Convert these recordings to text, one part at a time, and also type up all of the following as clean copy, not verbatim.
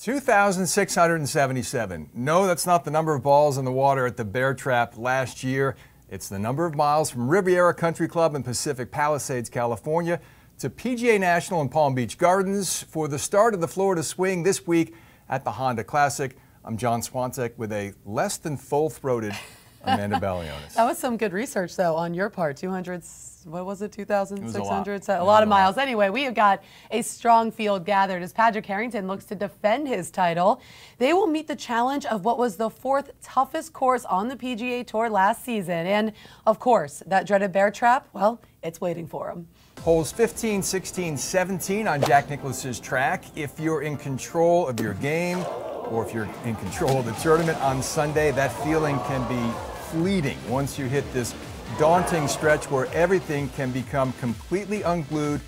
2,677. No, that's not the number of balls in the water at the Bear Trap last year. It's the number of miles from Riviera Country Club in Pacific Palisades, California, to PGA National in Palm Beach Gardens for the start of the Florida Swing this week at the Honda Classic. I'm John Swantek with a less than full-throated Amanda Balionis. That was some good research, though, on your part. 200, what was it, 2,600? A lot of miles. Anyway, we have got a strong field gathered as Padraig Harrington looks to defend his title. They will meet the challenge of what was the fourth toughest course on the PGA Tour last season. And, of course, that dreaded Bear Trap, well, it's waiting for him. Holes 15, 16, 17 on Jack Nicklaus's track. If you're in control of your game, or if you're in control of the tournament on Sunday, that feeling can be fleeting once you hit this daunting stretch where everything can become completely unglued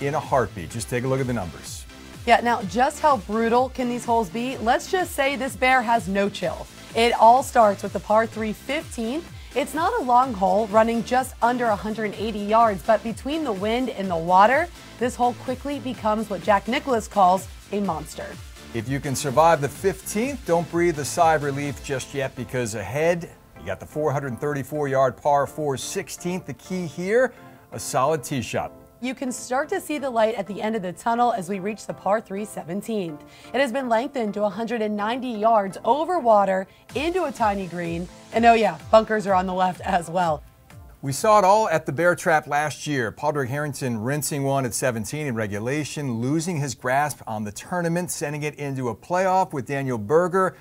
in a heartbeat. Just take a look at the numbers. Yeah, now just how brutal can these holes be? Let's just say this bear has no chill. It all starts with the par 3 15th. It's not a long hole, running just under 180 yards, but between the wind and the water, this hole quickly becomes what Jack Nicklaus calls a monster. If you can survive the 15th, don't breathe a sigh of relief just yet, because ahead you got the 434-yard par 4 16th. The key here, a solid tee shot. You can start to see the light at the end of the tunnel as we reach the par 3 17th. It has been lengthened to 190 yards over water into a tiny green. And oh yeah, bunkers are on the left as well. We saw it all at the Bear Trap last year. Padraig Harrington rinsing one at 17 in regulation, losing his grasp on the tournament, sending it into a playoff with Daniel Berger.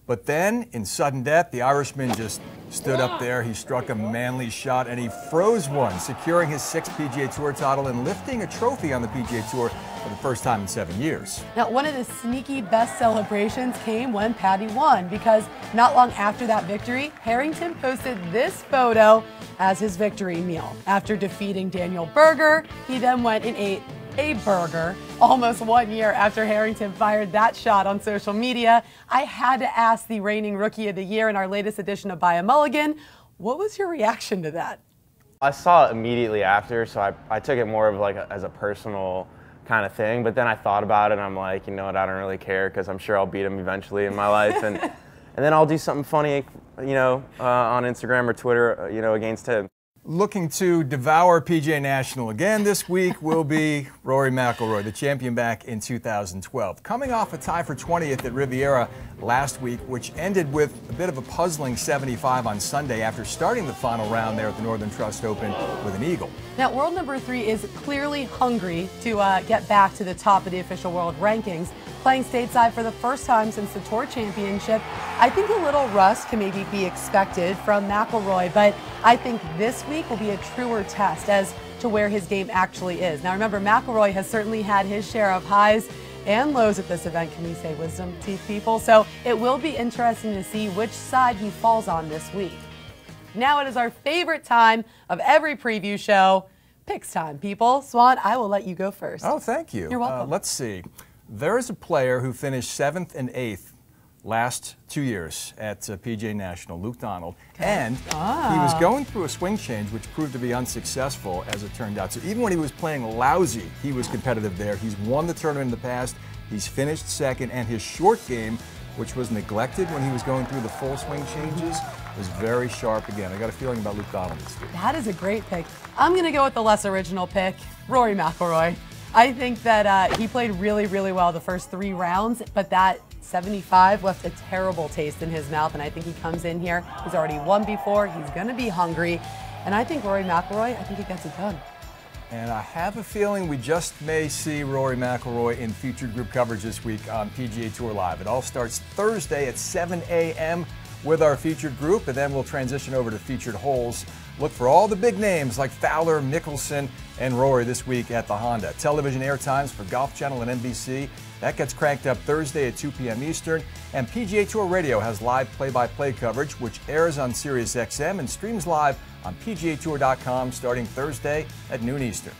But then, in sudden death, the Irishman just stood up there. He struck a manly shot and he froze one, securing his 6th PGA Tour title and lifting a trophy on the PGA Tour for the first time in 7 years. Now, one of the sneaky best celebrations came when Paddy won, because not long after that victory, Harrington posted this photo as his victory meal. After defeating Daniel Berger, he then went and ate a burger. Almost 1 year after Harrington fired that shot on social media, I had to ask the reigning Rookie of the Year in our latest edition of By a Mulligan, what was your reaction to that? I saw it immediately after, so I took it more of like as a personal kind of thing, but then I thought about it and I'm like, you know what, I don't really care, because I'm sure I'll beat him eventually in my life, and then I'll do something funny, you know, on Instagram or Twitter, you know, against him. Looking to devour PGA National again this week will be Rory McIlroy, the champion back in 2012. Coming off a tie for 20th at Riviera last week, which ended with a bit of a puzzling 75 on Sunday after starting the final round there at the Northern Trust Open with an eagle. Now, world number 3 is clearly hungry to get back to the top of the official world rankings. Playing stateside for the first time since the Tour Championship, I think a little rust can maybe be expected from McIlroy, but I think this week will be a truer test as to where his game actually is. Now remember, McIlroy has certainly had his share of highs and lows at this event. Can we say wisdom teeth, people? So it will be interesting to see which side he falls on this week. Now it is our favorite time of every preview show, Pixtime, people. Swan, I will let you go first. Oh, thank you. You're welcome. Let's see. There is a player who finished 7th and 8th last 2 years at PGA National, Luke Donald, and he was going through a swing change which proved to be unsuccessful, as it turned out. So even when he was playing lousy, he was competitive there. He's won the tournament in the past. He's finished 2nd, and his short game, which was neglected when he was going through the full swing changes, was very sharp again. I got a feeling about Luke Donald this week. That is a great pick. I'm going to go with the less original pick, Rory McIlroy. I think that he played really, really well the first 3 rounds, but that 75 left a terrible taste in his mouth, and I think he comes in here. He's already won before. He's going to be hungry, and I think Rory McIlroy, I think he gets it done. And I have a feeling we just may see Rory McIlroy in featured group coverage this week on PGA Tour Live. It all starts Thursday at 7 a.m. with our featured group, and then we'll transition over to featured holes. Look for all the big names like Fowler, Mickelson, and Rory this week at the Honda. Television airtimes for Golf Channel and NBC. That gets cranked up Thursday at 2 p.m. Eastern. And PGA Tour Radio has live play-by-play coverage, which airs on SiriusXM and streams live on PGATour.com starting Thursday at noon Eastern.